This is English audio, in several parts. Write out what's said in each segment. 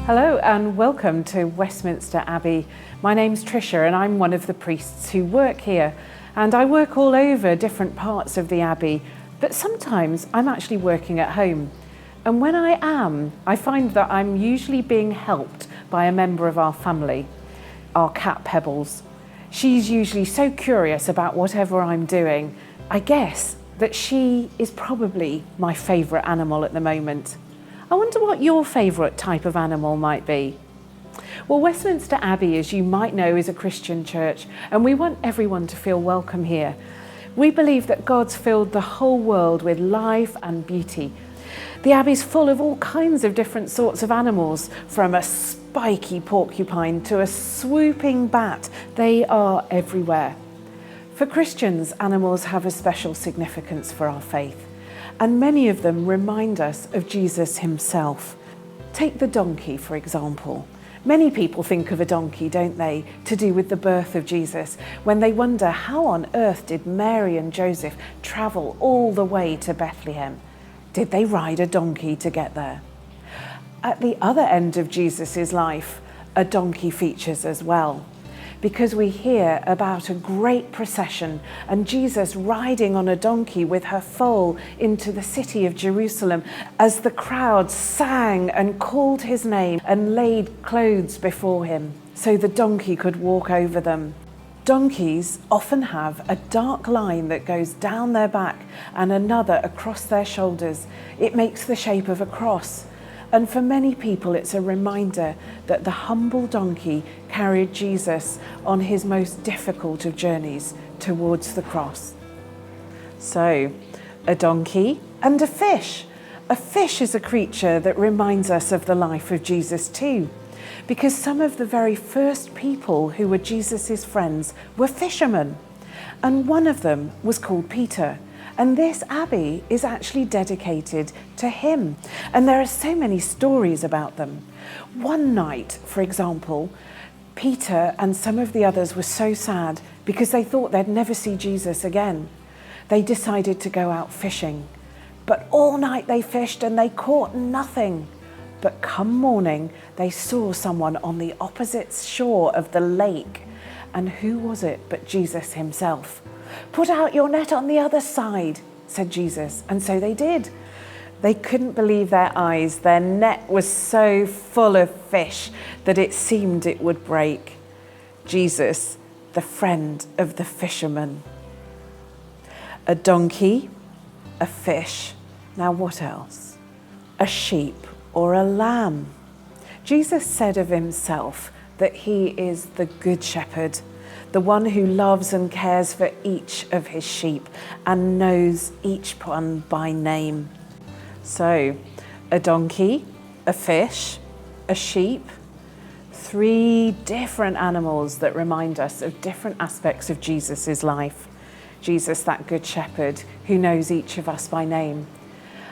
Hello and welcome to Westminster Abbey. My name's Tricia and I'm one of the priests who work here, and I work all over different parts of the Abbey, but sometimes I'm actually working at home. And when I am, I find that I'm usually being helped by a member of our family, our cat Pebbles. She's usually so curious about whatever I'm doing. I guess that she is probably my favourite animal at the moment. I wonder what your favourite type of animal might be. Well, Westminster Abbey, as you might know, is a Christian church, and we want everyone to feel welcome here. We believe that God's filled the whole world with life and beauty. The Abbey's full of all kinds of different sorts of animals, from a spiky porcupine to a swooping bat. They are everywhere. For Christians, animals have a special significance for our faith, and many of them remind us of Jesus himself. Take the donkey, for example. Many people think of a donkey, don't they, to do with the birth of Jesus, when they wonder how on earth did Mary and Joseph travel all the way to Bethlehem? Did they ride a donkey to get there? At the other end of Jesus's life, a donkey features as well, because we hear about a great procession and Jesus riding on a donkey with her foal into the city of Jerusalem as the crowd sang and called his name and laid clothes before him so the donkey could walk over them. Donkeys often have a dark line that goes down their back and another across their shoulders. It makes the shape of a cross. And for many people, it's a reminder that the humble donkey carried Jesus on his most difficult of journeys towards the cross. So, a donkey and a fish. A fish is a creature that reminds us of the life of Jesus too, because some of the very first people who were Jesus's friends were fishermen, and one of them was called Peter. And this abbey is actually dedicated to him. And there are so many stories about them. One night, for example, Peter and some of the others were so sad because they thought they'd never see Jesus again. They decided to go out fishing. But all night they fished and they caught nothing. But come morning, they saw someone on the opposite shore of the lake. And who was it but Jesus himself? "Put out your net on the other side," said Jesus, and so they did. They couldn't believe their eyes. Their net was so full of fish that it seemed it would break. Jesus, the friend of the fishermen. A donkey, a fish. Now what else? A sheep or a lamb. Jesus said of himself that he is the good shepherd, the one who loves and cares for each of his sheep and knows each one by name. So, a donkey, a fish, a sheep, 3 different animals that remind us of different aspects of Jesus's life. Jesus, that good shepherd who knows each of us by name.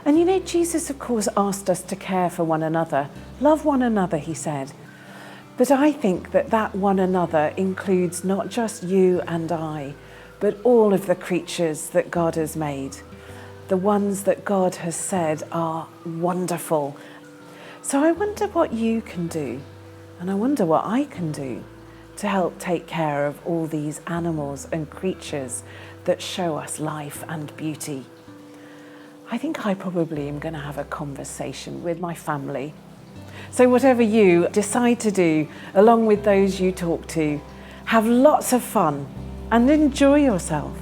And you know, Jesus, of course, asked us to care for one another. Love one another, he said. But I think that one another includes not just you and I, but all of the creatures that God has made, the ones that God has said are wonderful. So I wonder what you can do, and I wonder what I can do to help take care of all these animals and creatures that show us life and beauty. I think I probably am going to have a conversation with my family. So whatever you decide to do, along with those you talk to, have lots of fun and enjoy yourself.